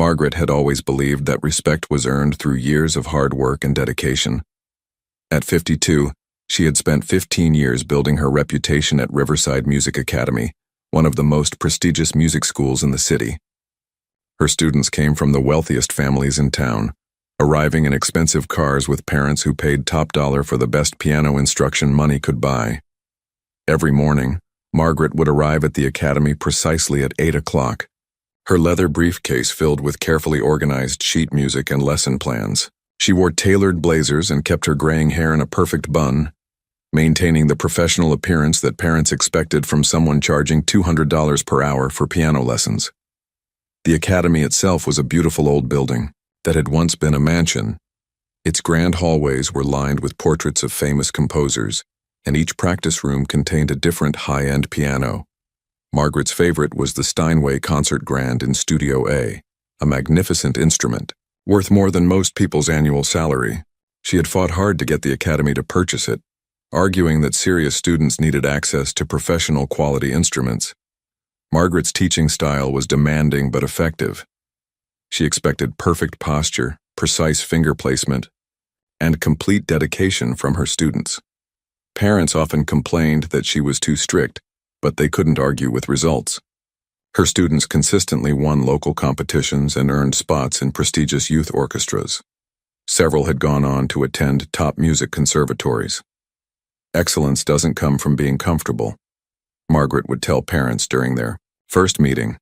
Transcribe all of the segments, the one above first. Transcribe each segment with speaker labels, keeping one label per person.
Speaker 1: Margaret had always believed that respect was earned through years of hard work and dedication. At 52, she had spent 15 years building her reputation at Riverside Music Academy, one of the most prestigious music schools in the city. Her students came from the wealthiest families in town, arriving in expensive cars with parents who paid top dollar for the best piano instruction money could buy. Every morning, Margaret would arrive at the academy precisely at 8 o'clock, her leather briefcase filled with carefully organized sheet music and lesson plans. She wore tailored blazers and kept her graying hair in a perfect bun, maintaining the professional appearance that parents expected from someone charging $200 per hour for piano lessons. The academy itself was a beautiful old building that had once been a mansion. Its grand hallways were lined with portraits of famous composers, and each practice room contained a different high-end piano. Margaret's favorite was the Steinway Concert Grand in Studio A, a magnificent instrument, worth more than most people's annual salary. She had fought hard to get the academy to purchase it, arguing that serious students needed access to professional quality instruments. Margaret's teaching style was demanding but effective. She expected perfect posture, precise finger placement, and complete dedication from her students. Parents often complained that she was too strict, but they couldn't argue with results. Her students consistently won local competitions and earned spots in prestigious youth orchestras. Several had gone on to attend top music conservatories. Excellence doesn't come from being comfortable, Margaret would tell parents during their first meeting.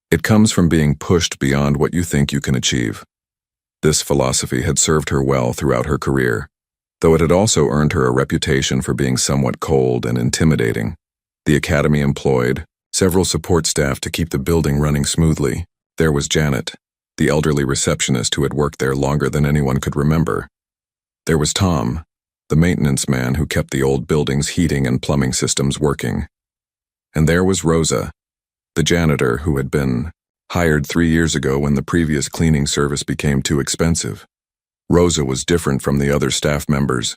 Speaker 1: It comes from being pushed beyond what you think you can achieve. This philosophy had served her well throughout her career, though it had also earned her a reputation for being somewhat cold and intimidating. The academy employed several support staff to keep the building running smoothly. There was Janet, the elderly receptionist who had worked there longer than anyone could remember. There was Tom, the maintenance man who kept the old building's heating and plumbing systems working. And there was Rosa, the janitor who had been hired 3 years ago when the previous cleaning service became too expensive. Rosa was different from the other staff members.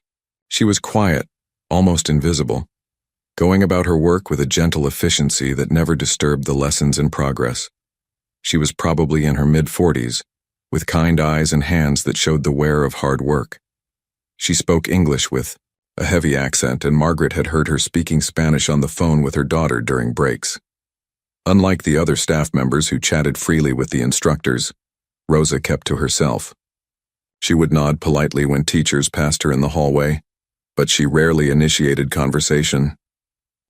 Speaker 1: She was quiet, almost invisible, going about her work with a gentle efficiency that never disturbed the lessons in progress. She was probably in her mid-40s, with kind eyes and hands that showed the wear of hard work. She spoke English with a heavy accent, and Margaret had heard her speaking Spanish on the phone with her daughter during breaks. Unlike the other staff members who chatted freely with the instructors, Rosa kept to herself. She would nod politely when teachers passed her in the hallway, but she rarely initiated conversation.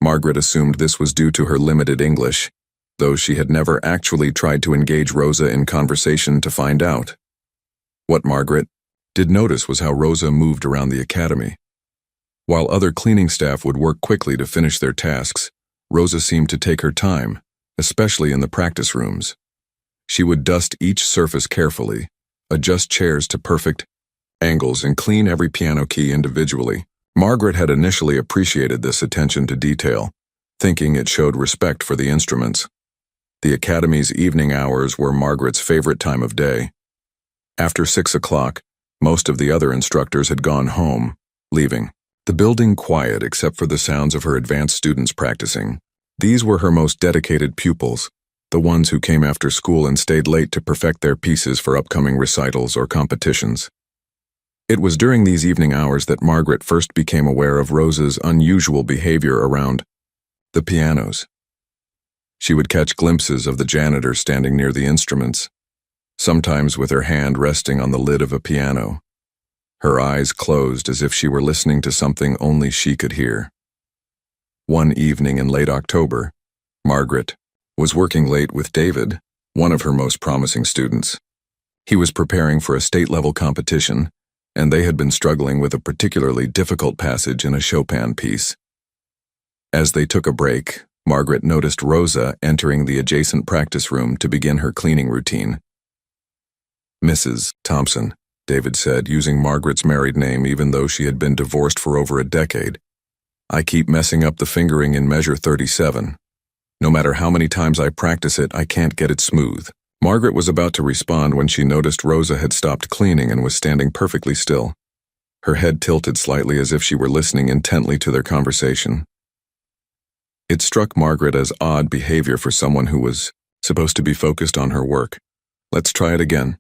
Speaker 1: Margaret assumed this was due to her limited English, though she had never actually tried to engage Rosa in conversation to find out. What Margaret did notice was how Rosa moved around the academy. While other cleaning staff would work quickly to finish their tasks, Rosa seemed to take her time, especially in the practice rooms. She would dust each surface carefully, adjust chairs to perfect angles, and clean every piano key individually. Margaret had initially appreciated this attention to detail, thinking it showed respect for the instruments. The academy's evening hours were Margaret's favorite time of day. After 6 o'clock, most of the other instructors had gone home, leaving the building quiet except for the sounds of her advanced students practicing. These were her most dedicated pupils, the ones who came after school and stayed late to perfect their pieces for upcoming recitals or competitions. It was during these evening hours that Margaret first became aware of Rosa's unusual behavior around the pianos. She would catch glimpses of the janitor standing near the instruments, sometimes with her hand resting on the lid of a piano, her eyes closed as if she were listening to something only she could hear. One evening in late October, Margaret was working late with David, one of her most promising students. He was preparing for a state-level competition, and they had been struggling with a particularly difficult passage in a Chopin piece. As they took a break, Margaret noticed Rosa entering the adjacent practice room to begin her cleaning routine. "Mrs. Thompson," David said, using Margaret's married name even though she had been divorced for over a decade. "I keep messing up the fingering in measure 37. No matter how many times I practice it, I can't get it smooth." Margaret was about to respond when she noticed Rosa had stopped cleaning and was standing perfectly still. Her head tilted slightly as if she were listening intently to their conversation. It struck Margaret as odd behavior for someone who was supposed to be focused on her work. Let's try it again,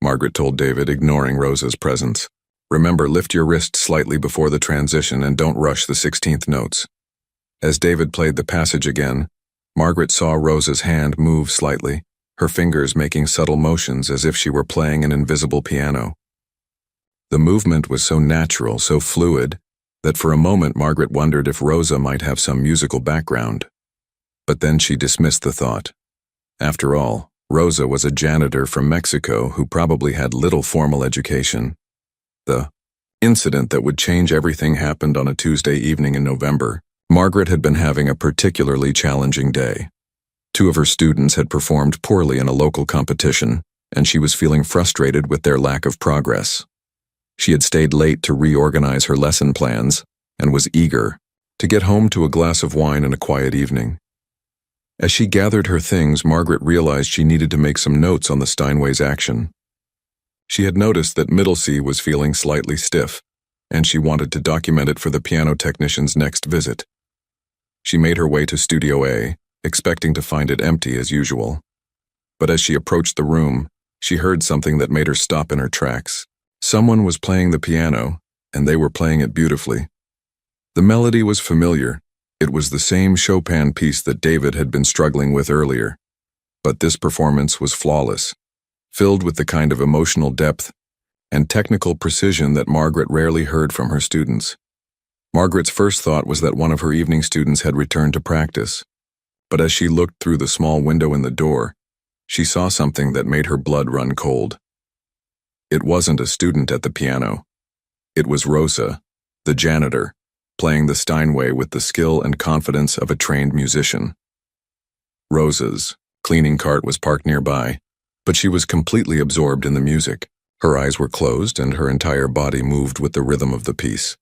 Speaker 1: Margaret told David, ignoring Rosa's presence. Remember, lift your wrist slightly before the transition and don't rush the 16th notes. As David played the passage again, Margaret saw Rosa's hand move slightly, her fingers making subtle motions as if she were playing an invisible piano. The movement was so natural, so fluid, that for a moment Margaret wondered if Rosa might have some musical background. But then she dismissed the thought. After all, Rosa was a janitor from Mexico who probably had little formal education. The incident that would change everything happened on a Tuesday evening in November. Margaret had been having a particularly challenging day. 2 of her students had performed poorly in a local competition, and she was feeling frustrated with their lack of progress. She had stayed late to reorganize her lesson plans and was eager to get home to a glass of wine and a quiet evening. As she gathered her things, Margaret realized she needed to make some notes on the Steinway's action. She had noticed that Middle C was feeling slightly stiff, and she wanted to document it for the piano technician's next visit. She made her way to Studio A, expecting to find it empty as usual. But as she approached the room, she heard something that made her stop in her tracks. Someone was playing the piano, and they were playing it beautifully. The melody was familiar. It was the same Chopin piece that David had been struggling with earlier. But this performance was flawless, filled with the kind of emotional depth and technical precision that Margaret rarely heard from her students. Margaret's first thought was that one of her evening students had returned to practice. But as she looked through the small window in the door, she saw something that made her blood run cold. It wasn't a student at the piano. It was Rosa, the janitor, playing the Steinway with the skill and confidence of a trained musician. Rosa's cleaning cart was parked nearby, but she was completely absorbed in the music. Her eyes were closed and her entire body moved with the rhythm of the piece.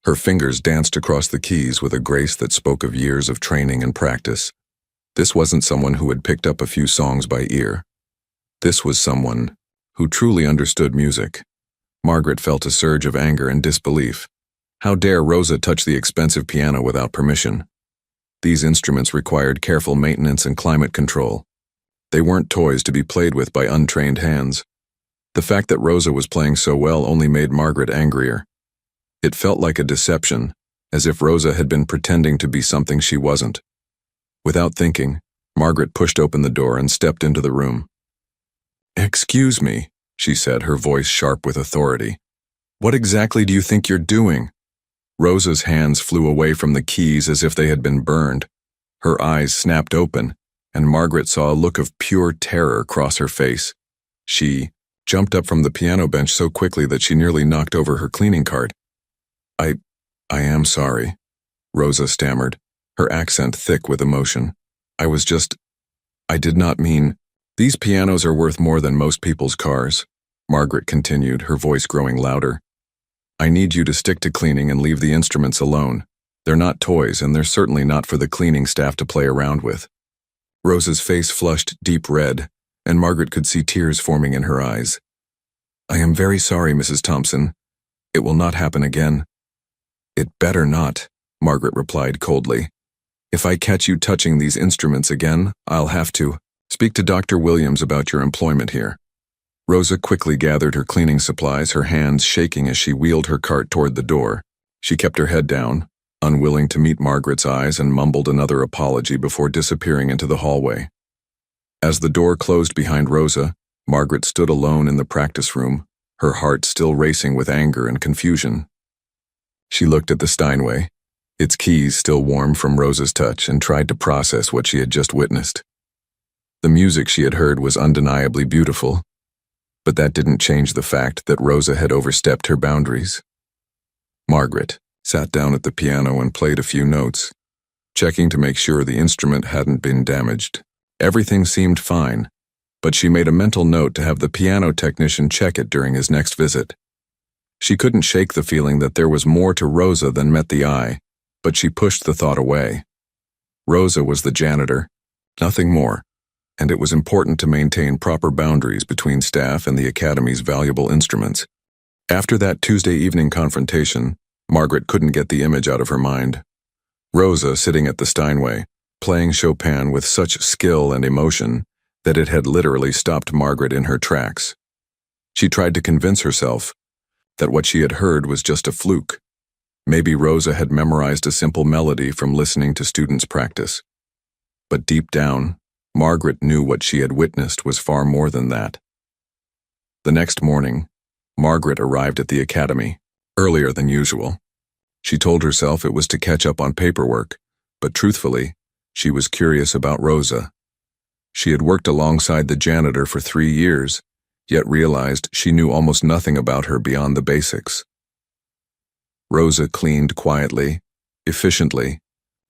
Speaker 1: Her fingers danced across the keys with a grace that spoke of years of training and practice. This wasn't someone who had picked up a few songs by ear. This was someone who truly understood music. Margaret felt a surge of anger and disbelief. How dare Rosa touch the expensive piano without permission? These instruments required careful maintenance and climate control. They weren't toys to be played with by untrained hands. The fact that Rosa was playing so well only made Margaret angrier. It felt like a deception, as if Rosa had been pretending to be something she wasn't. Without thinking, Margaret pushed open the door and stepped into the room. "Excuse me," she said, her voice sharp with authority. "What exactly do you think you're doing?" Rosa's hands flew away from the keys as if they had been burned. Her eyes snapped open, and Margaret saw a look of pure terror cross her face. She jumped up from the piano bench so quickly that she nearly knocked over her cleaning cart. I am sorry," Rosa stammered, her accent thick with emotion. I did not mean. These pianos are worth more than most people's cars," Margaret continued, her voice growing louder. "I need you to stick to cleaning and leave the instruments alone. They're not toys, and they're certainly not for the cleaning staff to play around with." Rosa's face flushed deep red, and Margaret could see tears forming in her eyes. "I am very sorry, Mrs. Thompson. It will not happen again." "It better not," Margaret replied coldly. "If I catch you touching these instruments again, I'll have to speak to Dr. Williams about your employment here." Rosa quickly gathered her cleaning supplies, her hands shaking as she wheeled her cart toward the door. She kept her head down, unwilling to meet Margaret's eyes, and mumbled another apology before disappearing into the hallway. As the door closed behind Rosa, Margaret stood alone in the practice room, her heart still racing with anger and confusion. She looked at the Steinway, its keys still warm from Rosa's touch, and tried to process what she had just witnessed. The music she had heard was undeniably beautiful, but that didn't change the fact that Rosa had overstepped her boundaries. Margaret sat down at the piano and played a few notes, checking to make sure the instrument hadn't been damaged. Everything seemed fine, but she made a mental note to have the piano technician check it during his next visit. She couldn't shake the feeling that there was more to Rosa than met the eye, but she pushed the thought away. Rosa was the janitor, nothing more, and it was important to maintain proper boundaries between staff and the Academy's valuable instruments. After that Tuesday evening confrontation, Margaret couldn't get the image out of her mind. Rosa sitting at the Steinway, playing Chopin with such skill and emotion, that it had literally stopped Margaret in her tracks. She tried to convince herself that what she had heard was just a fluke. Maybe Rosa had memorized a simple melody from listening to students practice. But deep down, Margaret knew what she had witnessed was far more than that. The next morning, Margaret arrived at the academy, earlier than usual. She told herself it was to catch up on paperwork, but truthfully, she was curious about Rosa. She had worked alongside the janitor for 3 years, yet realized she knew almost nothing about her beyond the basics. Rosa cleaned quietly, efficiently,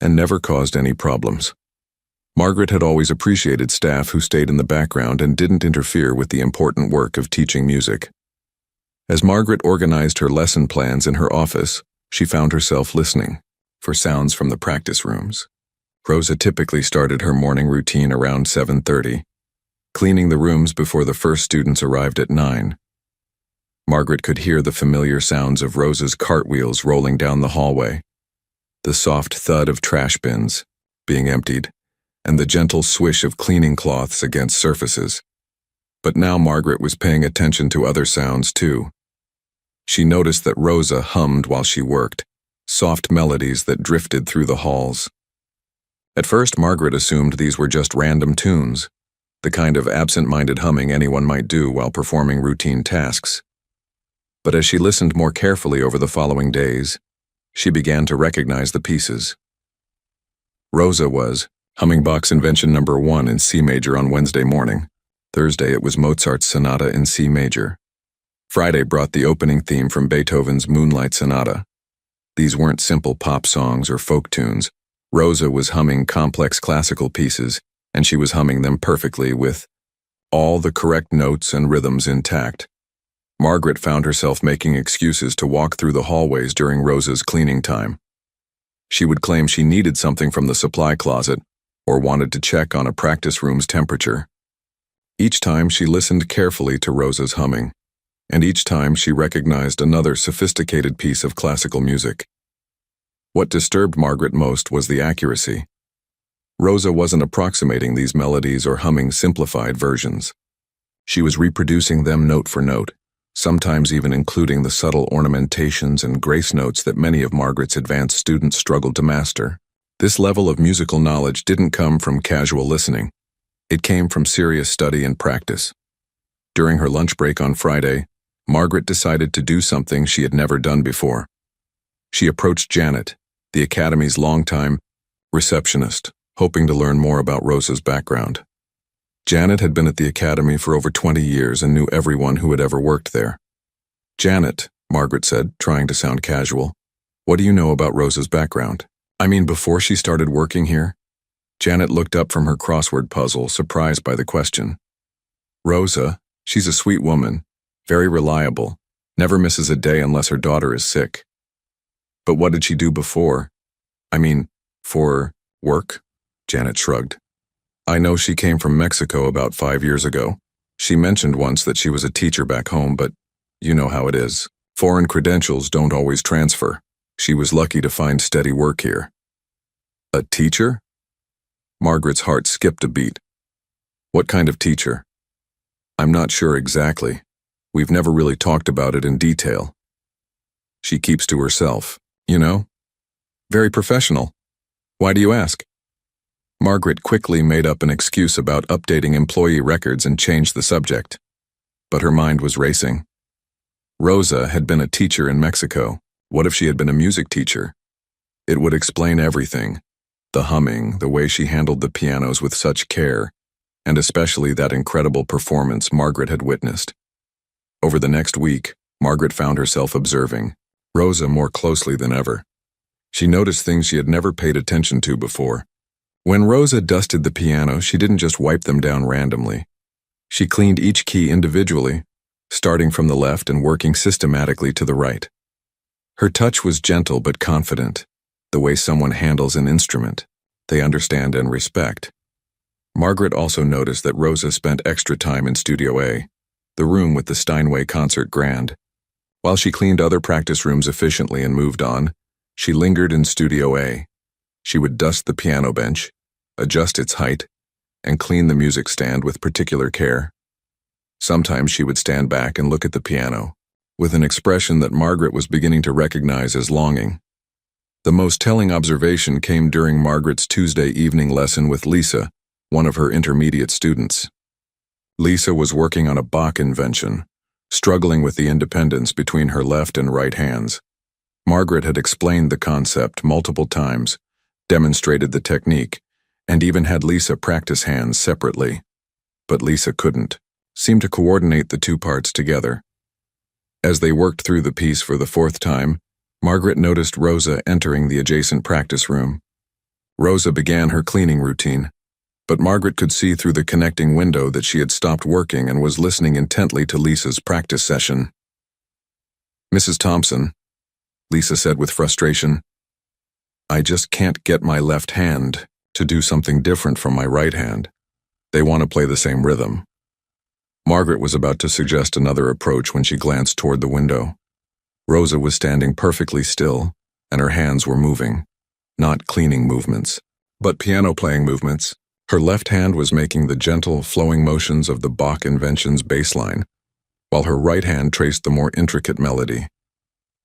Speaker 1: and never caused any problems. Margaret had always appreciated staff who stayed in the background and didn't interfere with the important work of teaching music. As Margaret organized her lesson plans in her office, she found herself listening for sounds from the practice rooms. Rosa typically started her morning routine around 7:30, cleaning the rooms before the first students arrived at 9. Margaret could hear the familiar sounds of Rosa's cartwheels rolling down the hallway, the soft thud of trash bins being emptied, and the gentle swish of cleaning cloths against surfaces. But now Margaret was paying attention to other sounds too. She noticed that Rosa hummed while she worked, soft melodies that drifted through the halls. At first, Margaret assumed these were just random tunes, the kind of absent-minded humming anyone might do while performing routine tasks. But as she listened more carefully over the following days, she began to recognize the pieces. Rosa was humming Bach's Invention No. 1 in C major on Wednesday morning. Thursday it was Mozart's Sonata in C major. Friday brought the opening theme from Beethoven's Moonlight Sonata. These weren't simple pop songs or folk tunes. Rosa was humming complex classical pieces, and she was humming them perfectly with all the correct notes and rhythms intact. Margaret found herself making excuses to walk through the hallways during Rosa's cleaning time. She would claim she needed something from the supply closet or wanted to check on a practice room's temperature. Each time she listened carefully to Rosa's humming, and each time she recognized another sophisticated piece of classical music. What disturbed Margaret most was the accuracy. Rosa wasn't approximating these melodies or humming simplified versions. She was reproducing them note for note, sometimes even including the subtle ornamentations and grace notes that many of Margaret's advanced students struggled to master. This level of musical knowledge didn't come from casual listening. It came from serious study and practice. During her lunch break on Friday, Margaret decided to do something she had never done before. She approached Janet, the academy's longtime receptionist, hoping to learn more about Rosa's background. Janet had been at the academy for over 20 years and knew everyone who had ever worked there. "Janet," Margaret said, trying to sound casual, "what do you know about Rosa's background? I mean, before she started working here?" Janet looked up from her crossword puzzle, surprised by the question. "Rosa, she's a sweet woman, very reliable, never misses a day unless her daughter is sick." "But what did she do before? I mean, for work?" Janet shrugged. "I know she came from Mexico about 5 years ago. She mentioned once that she was a teacher back home, but you know how it is. Foreign credentials don't always transfer. She was lucky to find steady work here." "A teacher?" Margaret's heart skipped a beat. "What kind of teacher?" "I'm not sure exactly. We've never really talked about it in detail. She keeps to herself, you know? Very professional. Why do you ask?" Margaret quickly made up an excuse about updating employee records and changed the subject. But her mind was racing. Rosa had been a teacher in Mexico. What if she had been a music teacher? It would explain everything. The humming, the way she handled the pianos with such care, and especially that incredible performance Margaret had witnessed. Over the next week, Margaret found herself observing Rosa more closely than ever. She noticed things she had never paid attention to before. When Rosa dusted the piano, she didn't just wipe them down randomly. She cleaned each key individually, starting from the left and working systematically to the right. Her touch was gentle but confident, the way someone handles an instrument they understand and respect. Margaret also noticed that Rosa spent extra time in Studio A, the room with the Steinway concert grand. While she cleaned other practice rooms efficiently and moved on, she lingered in Studio A. She would dust the piano bench, adjust its height, and clean the music stand with particular care. Sometimes she would stand back and look at the piano, with an expression that Margaret was beginning to recognize as longing. The most telling observation came during Margaret's Tuesday evening lesson with Lisa, one of her intermediate students. Lisa was working on a Bach invention, struggling with the independence between her left and right hands. Margaret had explained the concept multiple times, demonstrated the technique, and even had Lisa practice hands separately. But Lisa couldn't seem to coordinate the two parts together. As they worked through the piece for the fourth time, Margaret noticed Rosa entering the adjacent practice room. Rosa began her cleaning routine, but Margaret could see through the connecting window that she had stopped working and was listening intently to Lisa's practice session. "Mrs. Thompson," Lisa said with frustration, "I just can't get my left hand to do something different from my right hand. They want to play the same rhythm." Margaret was about to suggest another approach when she glanced toward the window. Rosa was standing perfectly still, and her hands were moving, not cleaning movements, but piano-playing movements. Her left hand was making the gentle, flowing motions of the Bach invention's bass line, while her right hand traced the more intricate melody.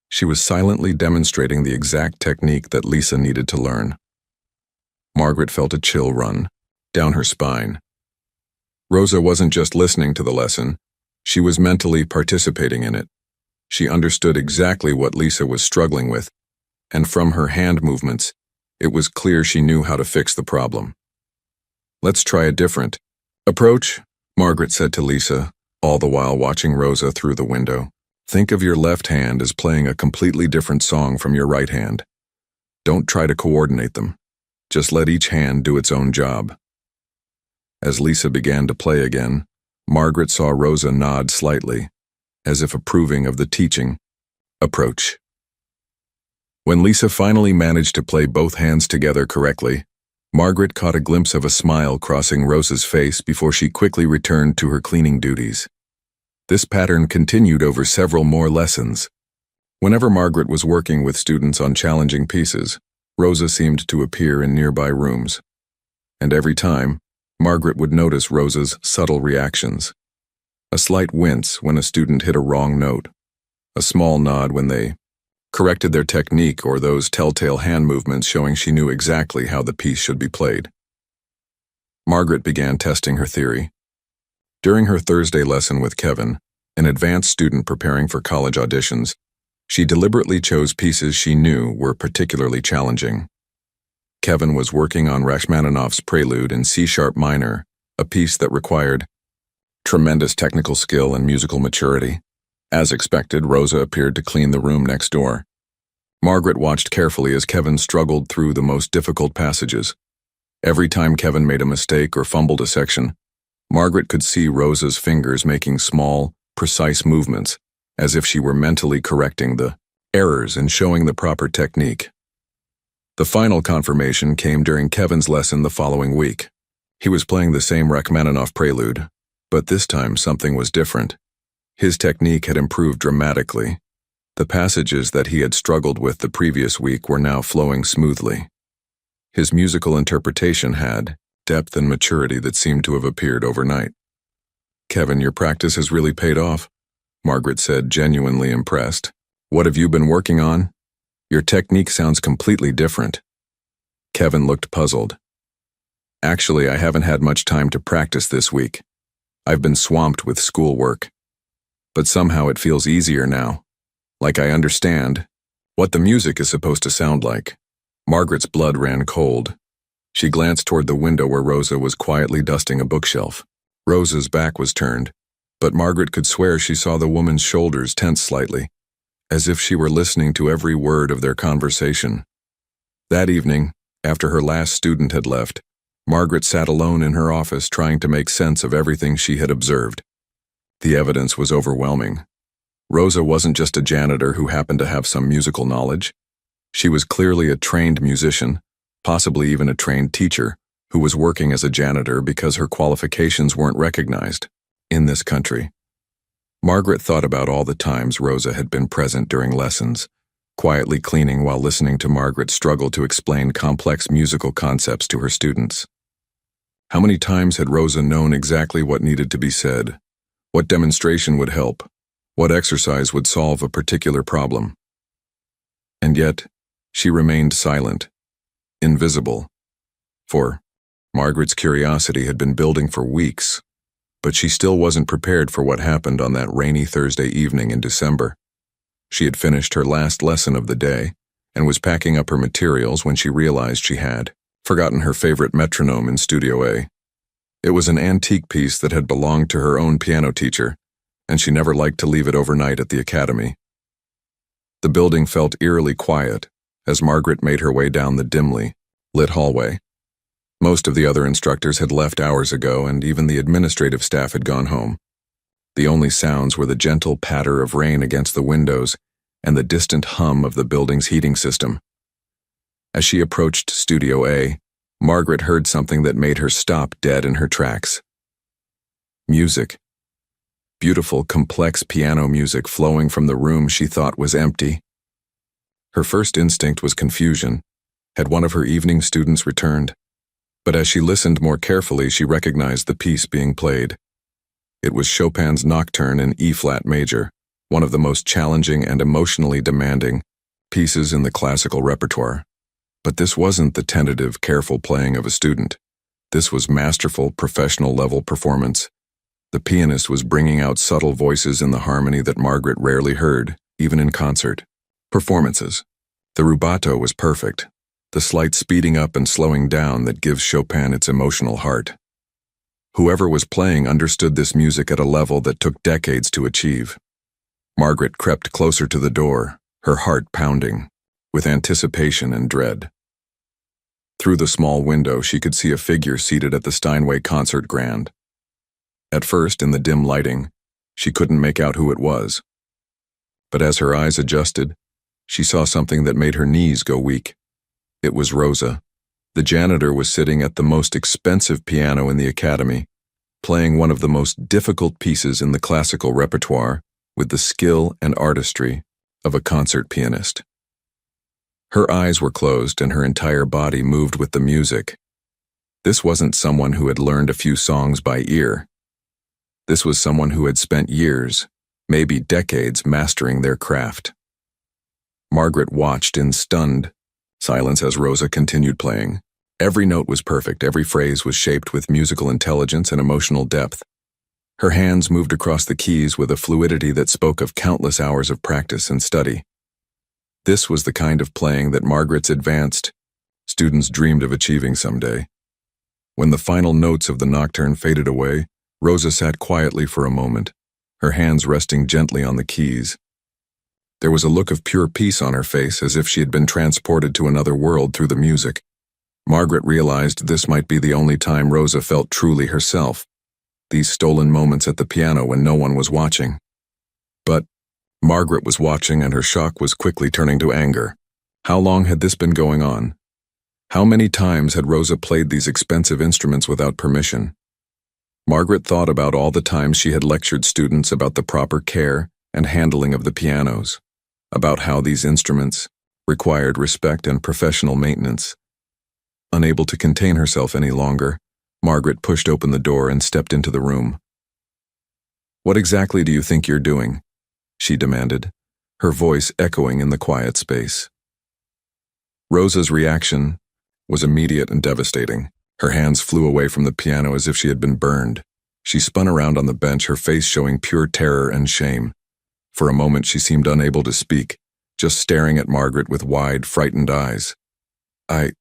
Speaker 1: She was silently demonstrating the exact technique that Lisa needed to learn. Margaret felt a chill run down her spine. Rosa wasn't just listening to the lesson, she was mentally participating in it. She understood exactly what Lisa was struggling with, and from her hand movements, it was clear she knew how to fix the problem. "Let's try a different approach," Margaret said to Lisa, all the while watching Rosa through the window. "Think of your left hand as playing a completely different song from your right hand. Don't try to coordinate them. Just let each hand do its own job." As Lisa began to play again, Margaret saw Rosa nod slightly, as if approving of the teaching approach. When Lisa finally managed to play both hands together correctly, Margaret caught a glimpse of a smile crossing Rosa's face before she quickly returned to her cleaning duties. This pattern continued over several more lessons. Whenever Margaret was working with students on challenging pieces, Rosa seemed to appear in nearby rooms. And every time, Margaret would notice Rosa's subtle reactions. A slight wince when a student hit a wrong note, a small nod when they corrected their technique, or those telltale hand movements showing she knew exactly how the piece should be played. Margaret began testing her theory. During her Thursday lesson with Kevin, an advanced student preparing for college auditions, she deliberately chose pieces she knew were particularly challenging. Kevin was working on Rachmaninoff's Prelude in C-sharp minor, a piece that required tremendous technical skill and musical maturity. As expected, Rosa appeared to clean the room next door. Margaret watched carefully as Kevin struggled through the most difficult passages. Every time Kevin made a mistake or fumbled a section, Margaret could see Rosa's fingers making small, precise movements, as if she were mentally correcting the errors and showing the proper technique. The final confirmation came during Kevin's lesson the following week. He was playing the same Rachmaninoff Prelude, but this time something was different. His technique had improved dramatically. The passages that he had struggled with the previous week were now flowing smoothly. His musical interpretation had depth and maturity that seemed to have appeared overnight. "Kevin, your practice has really paid off," Margaret said, genuinely impressed. "What have you been working on? Your technique sounds completely different." Kevin looked puzzled. "Actually, I haven't had much time to practice this week. I've been swamped with schoolwork. But somehow it feels easier now. Like I understand what the music is supposed to sound like." Margaret's blood ran cold. She glanced toward the window where Rosa was quietly dusting a bookshelf. Rosa's back was turned, but Margaret could swear she saw the woman's shoulders tense slightly, as if she were listening to every word of their conversation. That evening, after her last student had left, Margaret sat alone in her office trying to make sense of everything she had observed. The evidence was overwhelming. Rosa wasn't just a janitor who happened to have some musical knowledge. She was clearly a trained musician, possibly even a trained teacher, who was working as a janitor because her qualifications weren't recognized in this country. Margaret thought about all the times Rosa had been present during lessons, quietly cleaning while listening to Margaret struggle to explain complex musical concepts to her students. How many times had Rosa known exactly what needed to be said? What demonstration would help? What exercise would solve a particular problem? And yet, she remained silent, invisible. For Margaret's curiosity had been building for weeks, but she still wasn't prepared for what happened on that rainy Thursday evening in December. She had finished her last lesson of the day and was packing up her materials when she realized she had forgotten her favorite metronome in Studio A. It was an antique piece that had belonged to her own piano teacher, and she never liked to leave it overnight at the academy. The building felt eerily quiet as Margaret made her way down the dimly lit hallway. Most of the other instructors had left hours ago, and even the administrative staff had gone home. The only sounds were the gentle patter of rain against the windows and the distant hum of the building's heating system. As she approached Studio A, Margaret heard something that made her stop dead in her tracks. Music. Beautiful, complex piano music flowing from the room she thought was empty. Her first instinct was confusion. Had one of her evening students returned? But as she listened more carefully, she recognized the piece being played. It was Chopin's Nocturne in E-flat major, one of the most challenging and emotionally demanding pieces in the classical repertoire. But this wasn't the tentative, careful playing of a student. This was masterful, professional-level performance. The pianist was bringing out subtle voices in the harmony that Margaret rarely heard, even in concert performances. The rubato was perfect, the slight speeding up and slowing down that gives Chopin its emotional heart. Whoever was playing understood this music at a level that took decades to achieve. Margaret crept closer to the door, her heart pounding, with anticipation and dread. Through the small window, she could see a figure seated at the Steinway concert grand. At first, in the dim lighting, she couldn't make out who it was. But as her eyes adjusted, she saw something that made her knees go weak. It was Rosa. The janitor was sitting at the most expensive piano in the academy, playing one of the most difficult pieces in the classical repertoire with the skill and artistry of a concert pianist. Her eyes were closed and her entire body moved with the music. This wasn't someone who had learned a few songs by ear. This was someone who had spent years, maybe decades, mastering their craft. Margaret watched in stunned silence as Rosa continued playing. Every note was perfect, every phrase was shaped with musical intelligence and emotional depth. Her hands moved across the keys with a fluidity that spoke of countless hours of practice and study. This was the kind of playing that Margaret's advanced students dreamed of achieving someday. When the final notes of the nocturne faded away, Rosa sat quietly for a moment, her hands resting gently on the keys. There was a look of pure peace on her face, as if she had been transported to another world through the music. Margaret realized this might be the only time Rosa felt truly herself, these stolen moments at the piano when no one was watching. But Margaret was watching, and her shock was quickly turning to anger. How long had this been going on? How many times had Rosa played these expensive instruments without permission? Margaret thought about all the times she had lectured students about the proper care and handling of the pianos, about how these instruments required respect and professional maintenance. Unable to contain herself any longer, Margaret pushed open the door and stepped into the room. "What exactly do you think you're doing?" she demanded, her voice echoing in the quiet space. Rosa's reaction was immediate and devastating. Her hands flew away from the piano as if she had been burned. She spun around on the bench, her face showing pure terror and shame. For a moment she seemed unable to speak, just staring at Margaret with wide, frightened eyes. I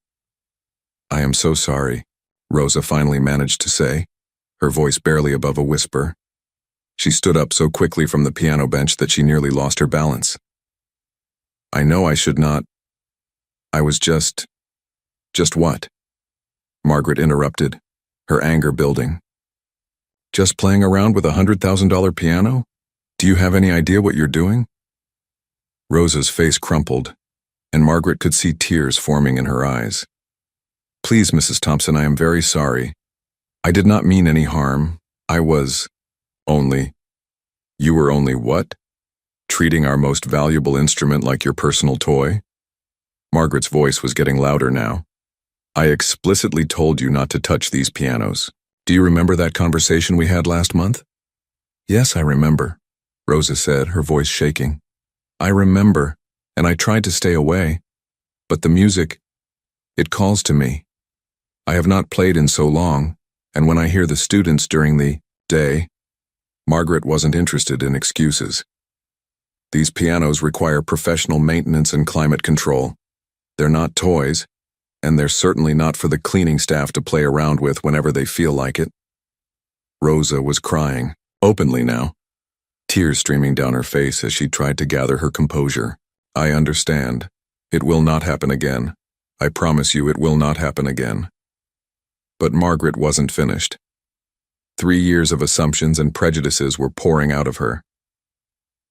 Speaker 1: am so sorry," Rosa finally managed to say, her voice barely above a whisper. She stood up so quickly from the piano bench that she nearly lost her balance. "I know I should not. I was just what?" Margaret interrupted, her anger building. "Just playing around with $100,000 piano? Do you have any idea what you're doing?" Rosa's face crumpled, and Margaret could see tears forming in her eyes. "Please, Mrs. Thompson, I am very sorry. I did not mean any harm. I was only—" "You were only what? Treating our most valuable instrument like your personal toy?" Margaret's voice was getting louder now. I explicitly told you not to touch these pianos. Do you remember that conversation we had last month? Yes, I remember, Rosa said, her voice shaking. I remember, and I tried to stay away. But the music, it calls to me. I have not played in so long, and when I hear the students during the day, Margaret wasn't interested in excuses. These pianos require professional maintenance and climate control. They're not toys, and they're certainly not for the cleaning staff to play around with whenever they feel like it. Rosa was crying, openly now, tears streaming down her face as she tried to gather her composure. I understand. It will not happen again. I promise you it will not happen again. But Margaret wasn't finished. 3 years of assumptions and prejudices were pouring out of her.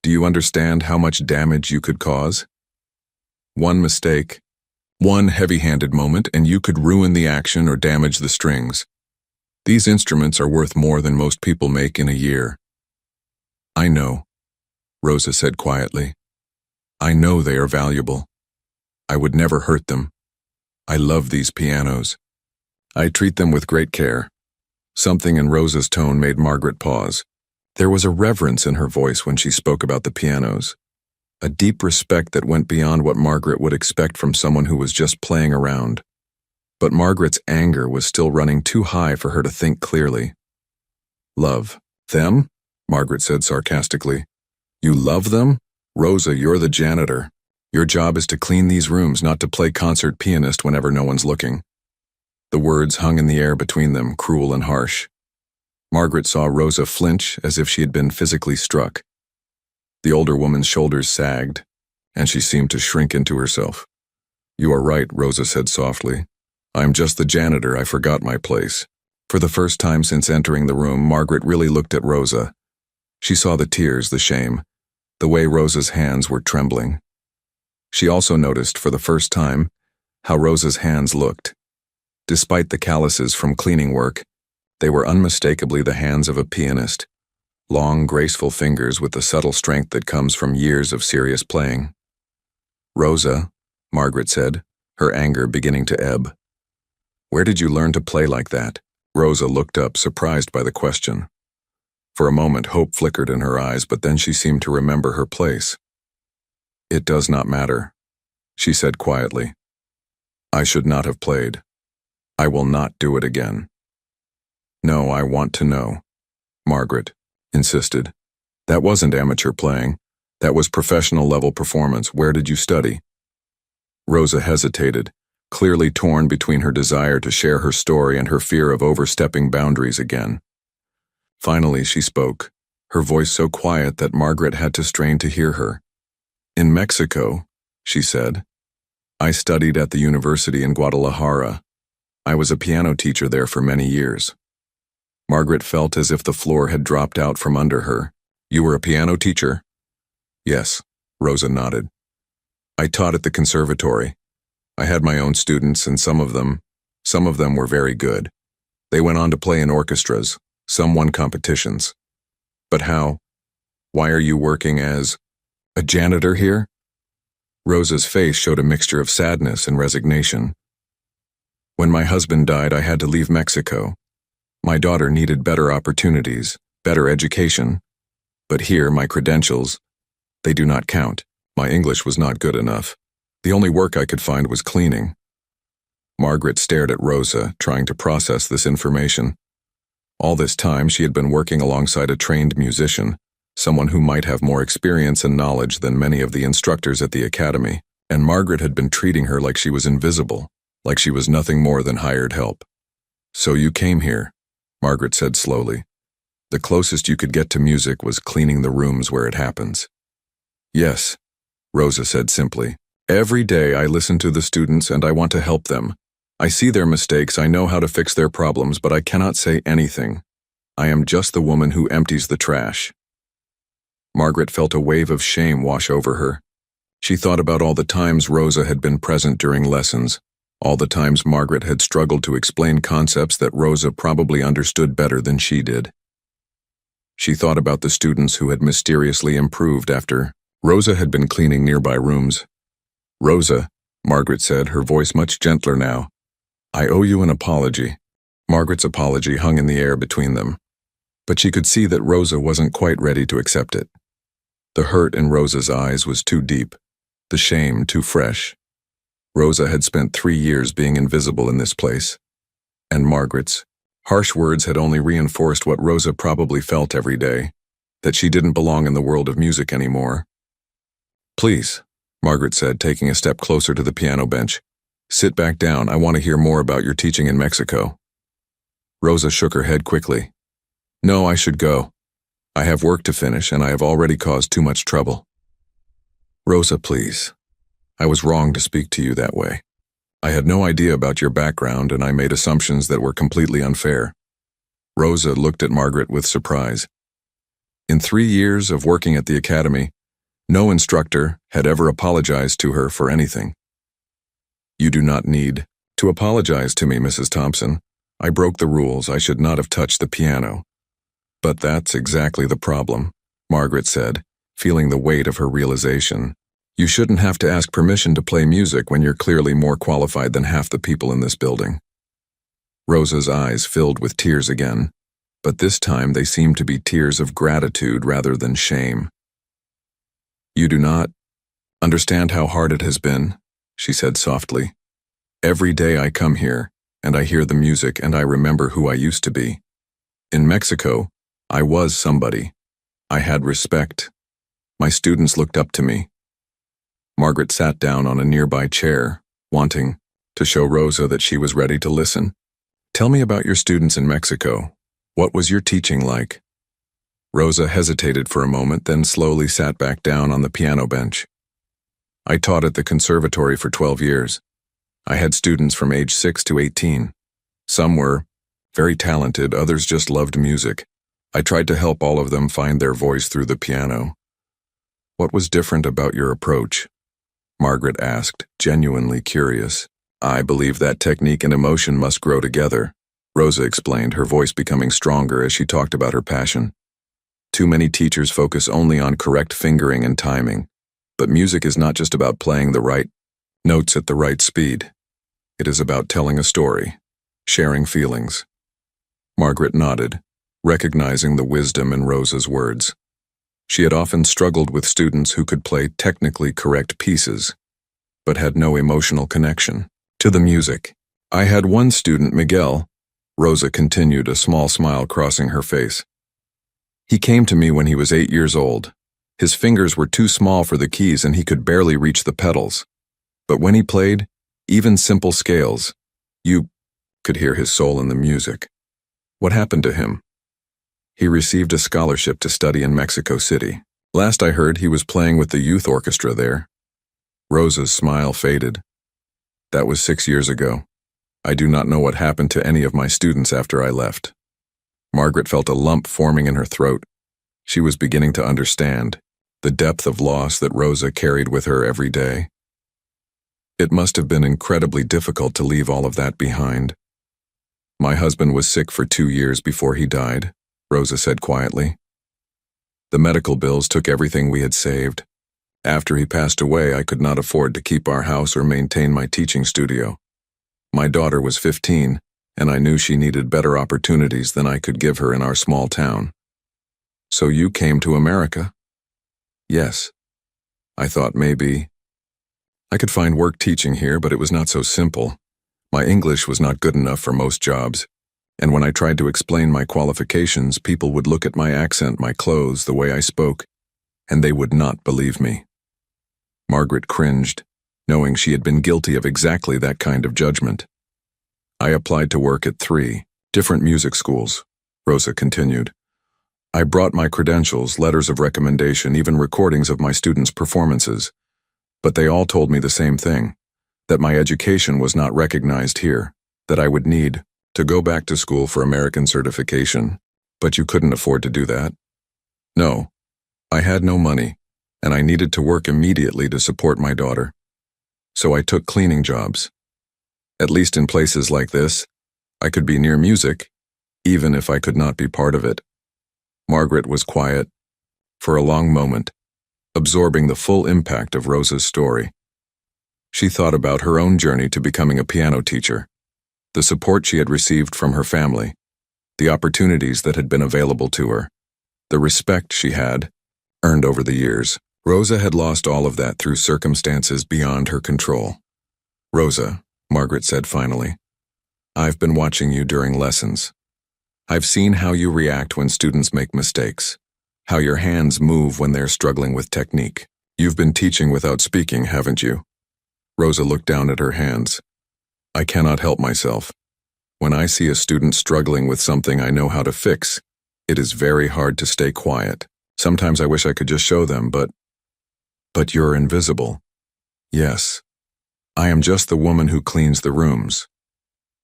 Speaker 1: Do you understand how much damage you could cause? One mistake, one heavy-handed moment, and you could ruin the action or damage the strings. These instruments are worth more than most people make in a year. I know, Rosa said quietly. I know they are valuable. I would never hurt them. I love these pianos. I treat them with great care. Something in Rosa's tone made Margaret pause. There was a reverence in her voice when she spoke about the pianos, a deep respect that went beyond what Margaret would expect from someone who was just playing around. But Margaret's anger was still running too high for her to think clearly. Love them? Margaret said sarcastically. You love them? Rosa, you're the janitor. Your job is to clean these rooms, not to play concert pianist whenever no one's looking. The words hung in the air between them, cruel and harsh. Margaret saw Rosa flinch as if she had been physically struck. The older woman's shoulders sagged, and she seemed to shrink into herself. You are right, Rosa said softly. I'm just the janitor, I forgot my place. For the first time since entering the room, Margaret really looked at Rosa. She saw the tears, the shame, the way Rosa's hands were trembling. She also noticed, for the first time, how Rosa's hands looked. Despite the calluses from cleaning work, they were unmistakably the hands of a pianist, long, graceful fingers with the subtle strength that comes from years of serious playing. Rosa, Margaret said, her anger beginning to ebb. Where did you learn to play like that? Rosa looked up, surprised by the question. For a moment, hope flickered in her eyes, but then she seemed to remember her place. It does not matter, she said quietly. I should not have played. I will not do it again. No, I want to know, Margaret insisted. That wasn't amateur playing. That was professional level performance. Where did you study? Rosa hesitated, clearly torn between her desire to share her story and her fear of overstepping boundaries again. Finally, she spoke, her voice so quiet that Margaret had to strain to hear her. In Mexico, she said. I studied at the university in Guadalajara. I was a piano teacher there for many years. Margaret felt as if the floor had dropped out from under her. You were a piano teacher? Yes, Rosa nodded. I taught at the conservatory. I had my own students, and some of them were very good. They went on to play in orchestras. Some won competitions. But how? Why are you working as a janitor here? Rosa's face showed a mixture of sadness and resignation. When my husband died, I had to leave Mexico. My daughter needed better opportunities, better education. But here, my credentials, they do not count. My English was not good enough. The only work I could find was cleaning. Margaret stared at Rosa, trying to process this information. All this time, she had been working alongside a trained musician, someone who might have more experience and knowledge than many of the instructors at the academy, and Margaret had been treating her like she was invisible, like she was nothing more than hired help. So you came here, Margaret said slowly. The closest you could get to music was cleaning the rooms where it happens. Yes, Rosa said simply. Every day I listen to the students and I want to help them. I see their mistakes, I know how to fix their problems, but I cannot say anything. I am just the woman who empties the trash. Margaret felt a wave of shame wash over her. She thought about all the times Rosa had been present during lessons, all the times Margaret had struggled to explain concepts that Rosa probably understood better than she did. She thought about the students who had mysteriously improved after Rosa had been cleaning nearby rooms. Rosa, Margaret said, her voice much gentler now. I owe you an apology. Margaret's apology hung in the air between them, but she could see that Rosa wasn't quite ready to accept it. The hurt in Rosa's eyes was too deep, the shame too fresh. Rosa had spent 3 years being invisible in this place, and Margaret's harsh words had only reinforced what Rosa probably felt every day, that she didn't belong in the world of music anymore. Please, Margaret said, taking a step closer to the piano bench. Sit back down, I want to hear more about your teaching in Mexico. Rosa shook her head quickly. No, I should go. I have work to finish, and I have already caused too much trouble. Rosa, please. I was wrong to speak to you that way. I had no idea about your background, and I made assumptions that were completely unfair. Rosa looked at Margaret with surprise. In 3 years of working at the academy, no instructor had ever apologized to her for anything. You do not need to apologize to me, Mrs. Thompson. I broke the rules. I should not have touched the piano. But that's exactly the problem, Margaret said, feeling the weight of her realization. You shouldn't have to ask permission to play music when you're clearly more qualified than half the people in this building. Rosa's eyes filled with tears again, but this time they seemed to be tears of gratitude rather than shame. You do not understand how hard it has been, she said softly. Every day I come here, and I hear the music, and I remember who I used to be. In Mexico, I was somebody. I had respect. My students looked up to me. Margaret sat down on a nearby chair, wanting to show Rosa that she was ready to listen. Tell me about your students in Mexico. What was your teaching like? Rosa hesitated for a moment, then slowly sat back down on the piano bench. I taught at the conservatory for 12 years. I had students from age 6 to 18. Some were very talented, others just loved music. I tried to help all of them find their voice through the piano. What was different about your approach? Margaret asked, genuinely curious. I believe that technique and emotion must grow together, Rosa explained, her voice becoming stronger as she talked about her passion. Too many teachers focus only on correct fingering and timing, but music is not just about playing the right notes at the right speed. It is about telling a story, sharing feelings. Margaret nodded, recognizing the wisdom in Rosa's words. She had often struggled with students who could play technically correct pieces, but had no emotional connection to the music. I had one student, Miguel, Rosa continued, a small smile crossing her face. He came to me when he was 8 years old. His fingers were too small for the keys and he could barely reach the pedals. But when he played, even simple scales, you could hear his soul in the music. What happened to him? He received a scholarship to study in Mexico City. Last I heard, he was playing with the youth orchestra there. Rosa's smile faded. That was 6 years ago. I do not know what happened to any of my students after I left. Margaret felt a lump forming in her throat. She was beginning to understand the depth of loss that Rosa carried with her every day. It must have been incredibly difficult to leave all of that behind. My husband was sick for 2 years before he died, Rosa said quietly. The medical bills took everything we had saved. After he passed away, I could not afford to keep our house or maintain my teaching studio. My daughter was 15, and I knew she needed better opportunities than I could give her in our small town. So you came to America? Yes. I thought maybe I could find work teaching here, but it was not so simple. My English was not good enough for most jobs, and when I tried to explain my qualifications, people would look at my accent, my clothes, the way I spoke, and they would not believe me. Margaret cringed, knowing she had been guilty of exactly that kind of judgment. I applied to work at 3 different music schools, Rosa continued. I brought my credentials, letters of recommendation, even recordings of my students' performances, but they all told me the same thing, that my education was not recognized here, that I would need to go back to school for American certification. But you couldn't afford to do that? No, I had no money, and I needed to work immediately to support my daughter. So I took cleaning jobs. At least in places like this, I could be near music, even if I could not be part of it. Margaret was quiet for a long moment, absorbing the full impact of Rosa's story. She thought about her own journey to becoming a piano teacher, the support she had received from her family, the opportunities that had been available to her, the respect she had earned over the years. Rosa had lost all of that through circumstances beyond her control. "Rosa," Margaret said finally, "I've been watching you during lessons. I've seen how you react when students make mistakes, how your hands move when they're struggling with technique. You've been teaching without speaking, haven't you?" Rosa looked down at her hands. "I cannot help myself. When I see a student struggling with something I know how to fix, it is very hard to stay quiet. Sometimes I wish I could just show them, but you're invisible." "Yes. I am just the woman who cleans the rooms."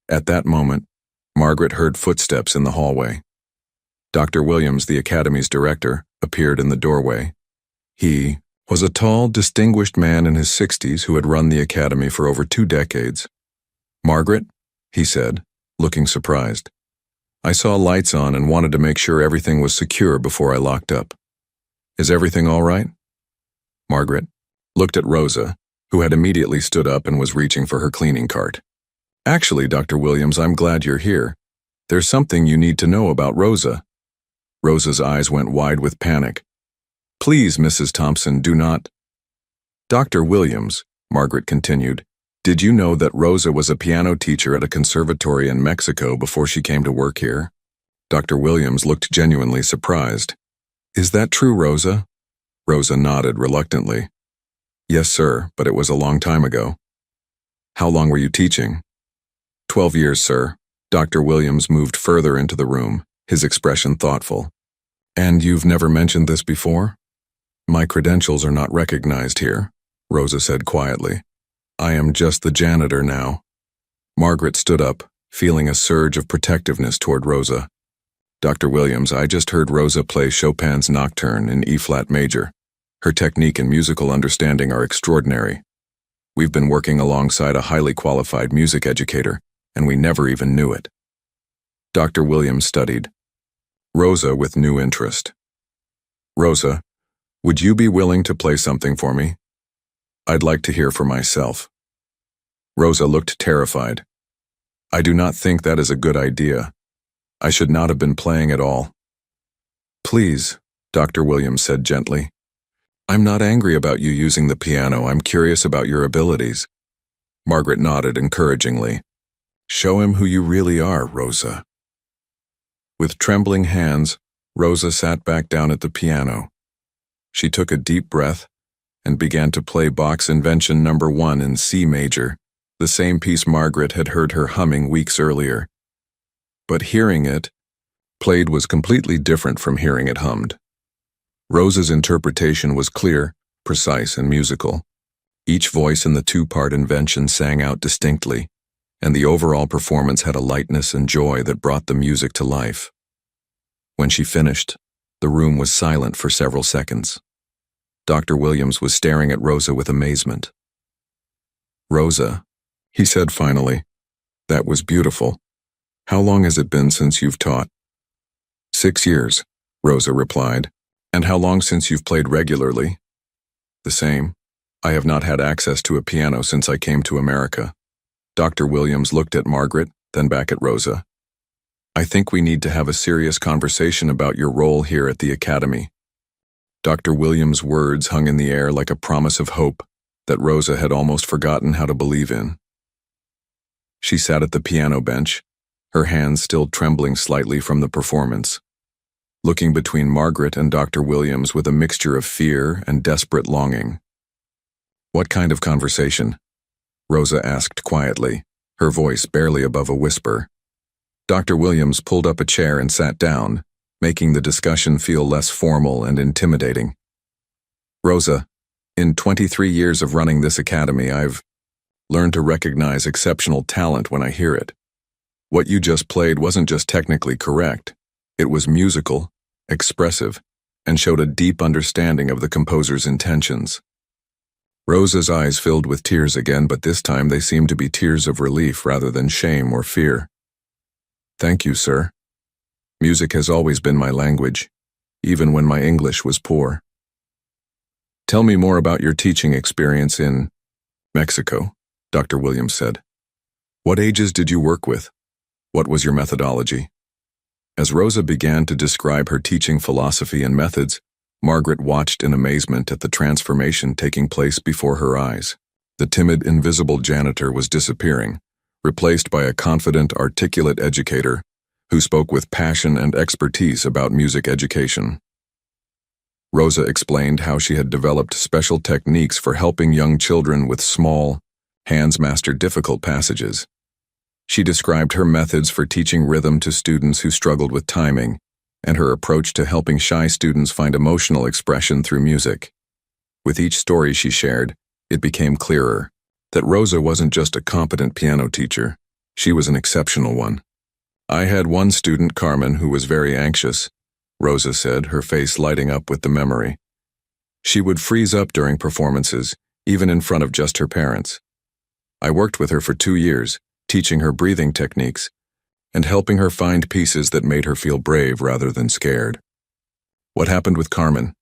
Speaker 1: At that moment, Margaret heard footsteps in the hallway. Dr. Williams, the academy's director, appeared in the doorway. He was a tall, distinguished man in his 60s who had run the academy for over 2 decades. "Margaret," he said, looking surprised. "I saw lights on and wanted to make sure everything was secure before I locked up. Is everything all right?" Margaret looked at Rosa, who had immediately stood up and was reaching for her cleaning cart. "Actually, Dr. Williams, I'm glad you're here. There's something you need to know about Rosa." Rosa's eyes went wide with panic. "Please, Mrs. Thompson, do not." "Dr. Williams," Margaret continued, "did you know that Rosa was a piano teacher at a conservatory in Mexico before she came to work here?" Dr. Williams looked genuinely surprised. "Is that true, Rosa?" Rosa nodded reluctantly. "Yes, sir, but it was a long time ago." "How long were you teaching?" 12 years, sir." Dr. Williams moved further into the room, his expression thoughtful. "And you've never mentioned this before?" "My credentials are not recognized here," Rosa said quietly. "I am just the janitor now." Margaret stood up, feeling a surge of protectiveness toward Rosa. "Dr. Williams, I just heard Rosa play Chopin's Nocturne in E-flat major. Her technique and musical understanding are extraordinary. We've been working alongside a highly qualified music educator, and we never even knew it." Dr. Williams studied Rosa with new interest. "Rosa, would you be willing to play something for me? I'd like to hear for myself." Rosa looked terrified. "I do not think that is a good idea. I should not have been playing at all." "Please," Dr. Williams said gently. "I'm not angry about you using the piano. I'm curious about your abilities." Margaret nodded encouragingly. "Show him who you really are, Rosa." With trembling hands, Rosa sat back down at the piano. She took a deep breath and began to play Bach's Invention No. 1 in C major, the same piece Margaret had heard her humming weeks earlier. But hearing it played was completely different from hearing it hummed. Rosa's interpretation was clear, precise, and musical. Each voice in the 2-part invention sang out distinctly, and the overall performance had a lightness and joy that brought the music to life. When she finished, the room was silent for several seconds. Dr. Williams was staring at Rosa with amazement. "Rosa," he said finally, "that was beautiful. How long has it been since you've taught?" 6 years, Rosa replied. "And how long since you've played regularly?" "The same. I have not had access to a piano since I came to America." Dr. Williams looked at Margaret, then back at Rosa. "I think we need to have a serious conversation about your role here at the academy." Dr. Williams' words hung in the air like a promise of hope that Rosa had almost forgotten how to believe in. She sat at the piano bench, her hands still trembling slightly from the performance, looking between Margaret and Dr. Williams with a mixture of fear and desperate longing. "What kind of conversation?" Rosa asked quietly, her voice barely above a whisper. Dr. Williams pulled up a chair and sat down, making the discussion feel less formal and intimidating. "Rosa, in 23 years of running this academy, I've learned to recognize exceptional talent when I hear it. What you just played wasn't just technically correct. It was musical, expressive, and showed a deep understanding of the composer's intentions." Rosa's eyes filled with tears again, but this time they seemed to be tears of relief rather than shame or fear. "Thank you, sir. Music has always been my language, even when my English was poor." "Tell me more about your teaching experience in Mexico," Dr. Williams said. What ages did you work with? What was your methodology? As Rosa began to describe her teaching philosophy and methods, Margaret watched in amazement at the transformation taking place before her eyes. The timid, invisible janitor was disappearing, replaced by a confident, articulate educator who spoke with passion and expertise about music education. Rosa explained how she had developed special techniques for helping young children with small, hands master difficult passages. She described her methods for teaching rhythm to students who struggled with timing, and her approach to helping shy students find emotional expression through music. With each story she shared, it became clearer that Rosa wasn't just a competent piano teacher, she was an exceptional one. I had one student, Carmen, who was very anxious, Rosa said, her face lighting up with the memory. She would freeze up during performances, even in front of just her parents. I worked with her for 2 years, teaching her breathing techniques, and helping her find pieces that made her feel brave rather than scared. What happened with Carmen?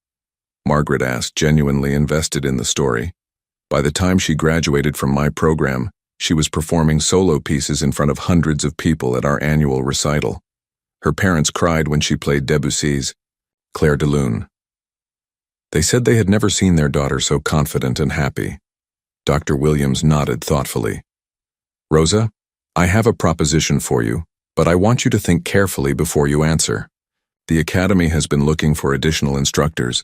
Speaker 1: Margaret asked, genuinely invested in the story. By the time she graduated from my program, she was performing solo pieces in front of hundreds of people at our annual recital. Her parents cried when she played Debussy's Clair de Lune. They said they had never seen their daughter so confident and happy. Dr. Williams nodded thoughtfully. Rosa, I have a proposition for you, but I want you to think carefully before you answer. The Academy has been looking for additional instructors,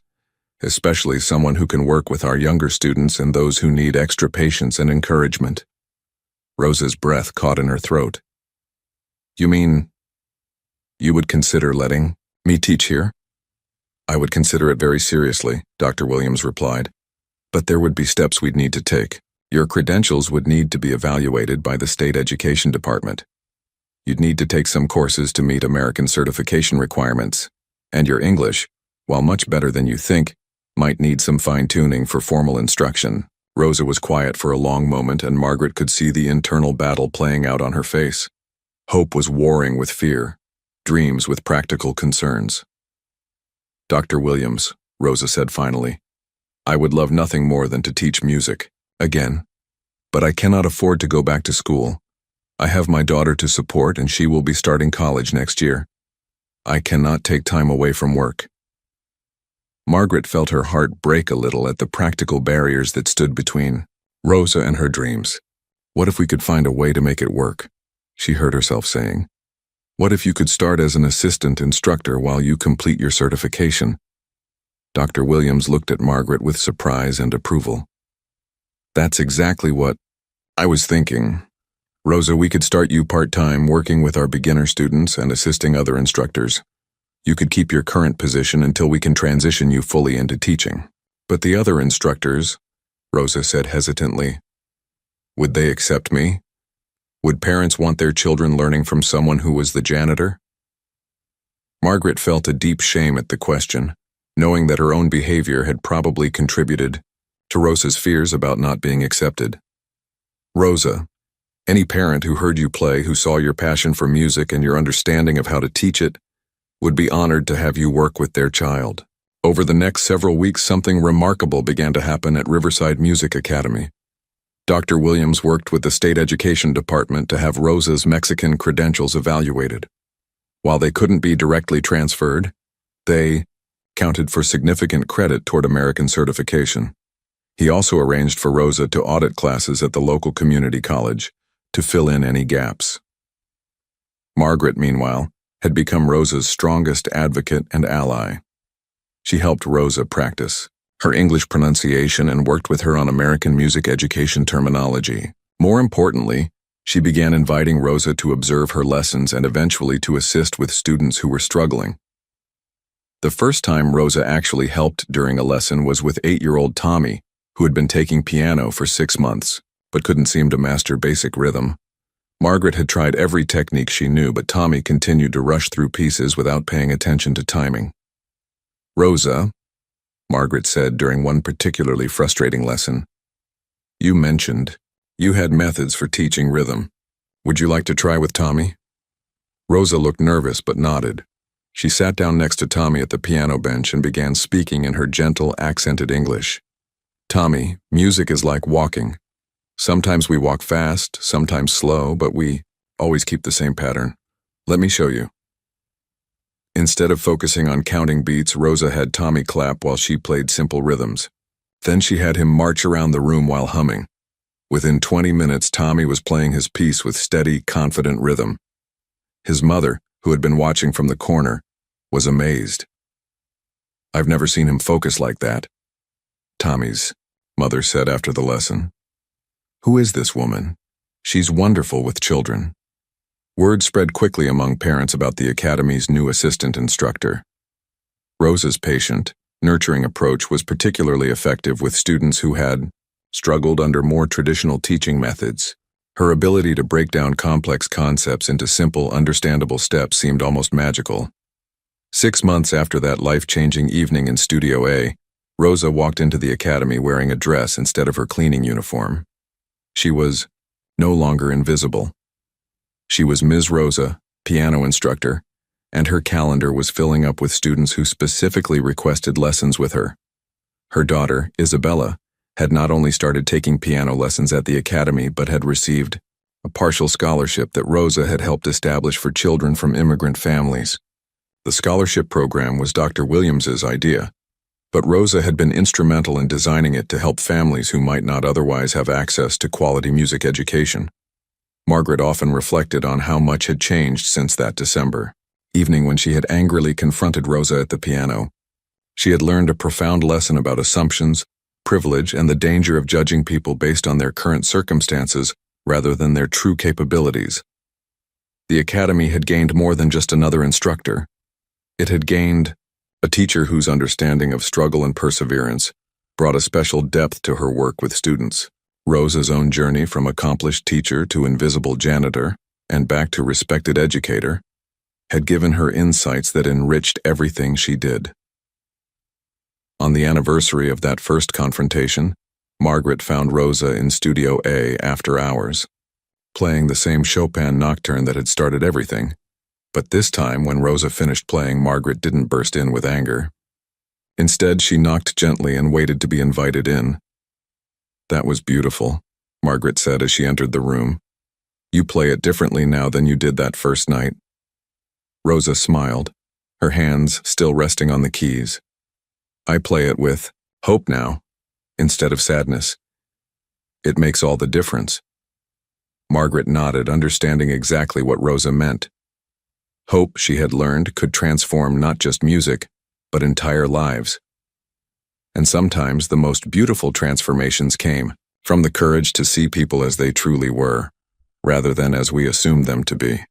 Speaker 1: especially someone who can work with our younger students and those who need extra patience and encouragement. Rosa's breath caught in her throat. You mean, you would consider letting me teach here? I would consider it very seriously, Dr. Williams replied. But there would be steps we'd need to take. Your credentials would need to be evaluated by the State Education Department. You'd need to take some courses to meet American certification requirements, and your English, while much better than you think, might need some fine-tuning for formal instruction. Rosa was quiet for a long moment, and Margaret could see the internal battle playing out on her face. Hope was warring with fear, dreams with practical concerns. Dr. Williams, Rosa said finally, I would love nothing more than to teach music, again. But I cannot afford to go back to school. I have my daughter to support, and she will be starting college next year. I cannot take time away from work. Margaret felt her heart break a little at the practical barriers that stood between Rosa and her dreams. What if we could find a way to make it work? She heard herself saying. What if you could start as an assistant instructor while you complete your certification? Dr. Williams looked at Margaret with surprise and approval. That's exactly what I was thinking. Rosa, we could start you part-time working with our beginner students and assisting other instructors. You could keep your current position until we can transition you fully into teaching. But the other instructors, Rosa said hesitantly, would they accept me? Would parents want their children learning from someone who was the janitor? Margaret felt a deep shame at the question, knowing that her own behavior had probably contributed to Rosa's fears about not being accepted. Rosa, any parent who heard you play, who saw your passion for music and your understanding of how to teach it, would be honored to have you work with their child. Over the next several weeks, something remarkable began to happen at Riverside Music Academy. Dr. Williams worked with the State Education Department to have Rosa's Mexican credentials evaluated. While they couldn't be directly transferred, they counted for significant credit toward American certification. He also arranged for Rosa to audit classes at the local community college to fill in any gaps. Margaret, meanwhile, had become Rosa's strongest advocate and ally. She helped Rosa practice her English pronunciation and worked with her on American music education terminology. More importantly, she began inviting Rosa to observe her lessons and eventually to assist with students who were struggling. The first time Rosa actually helped during a lesson was with 8-year-old Tommy, who had been taking piano for 6 months, but couldn't seem to master basic rhythm. Margaret had tried every technique she knew, but Tommy continued to rush through pieces without paying attention to timing. Rosa, Margaret said during one particularly frustrating lesson, you mentioned you had methods for teaching rhythm. Would you like to try with Tommy? Rosa looked nervous but nodded. She sat down next to Tommy at the piano bench and began speaking in her gentle, accented English. Tommy, music is like walking. Sometimes we walk fast, sometimes slow, but we always keep the same pattern. Let me show you. Instead of focusing on counting beats, Rosa had Tommy clap while she played simple rhythms. Then she had him march around the room while humming. Within 20 minutes, Tommy was playing his piece with steady, confident rhythm. His mother, who had been watching from the corner, was amazed. "I've never seen him focus like that," Tommy's mother said after the lesson. "Who is this woman? She's wonderful with children." Word spread quickly among parents about the academy's new assistant instructor. Rosa's patient, nurturing approach was particularly effective with students who had struggled under more traditional teaching methods. Her ability to break down complex concepts into simple, understandable steps seemed almost magical. 6 months after that life-changing evening in Studio A, Rosa walked into the academy wearing a dress instead of her cleaning uniform. She was no longer invisible. She was Ms. Rosa, piano instructor, and her calendar was filling up with students who specifically requested lessons with her. Her daughter, Isabella, had not only started taking piano lessons at the academy but had received a partial scholarship that Rosa had helped establish for children from immigrant families. The scholarship program was Dr. Williams's idea, but Rosa had been instrumental in designing it to help families who might not otherwise have access to quality music education. Margaret often reflected on how much had changed since that December evening when she had angrily confronted Rosa at the piano. She had learned a profound lesson about assumptions, privilege, and the danger of judging people based on their current circumstances rather than their true capabilities. The academy had gained more than just another instructor. It had gained a teacher whose understanding of struggle and perseverance brought a special depth to her work with students. Rosa's own journey from accomplished teacher to invisible janitor and back to respected educator had given her insights that enriched everything she did. On the anniversary of that first confrontation, Margaret found Rosa in Studio A after hours, playing the same Chopin nocturne that had started everything. But this time, when Rosa finished playing, Margaret didn't burst in with anger. Instead, she knocked gently and waited to be invited in. "That was beautiful," Margaret said as she entered the room. "You play it differently now than you did that first night." Rosa smiled, her hands still resting on the keys. "I play it with hope now, instead of sadness. It makes all the difference." Margaret nodded, understanding exactly what Rosa meant. Hope, she had learned, could transform not just music, but entire lives. And sometimes the most beautiful transformations came from the courage to see people as they truly were, rather than as we assumed them to be.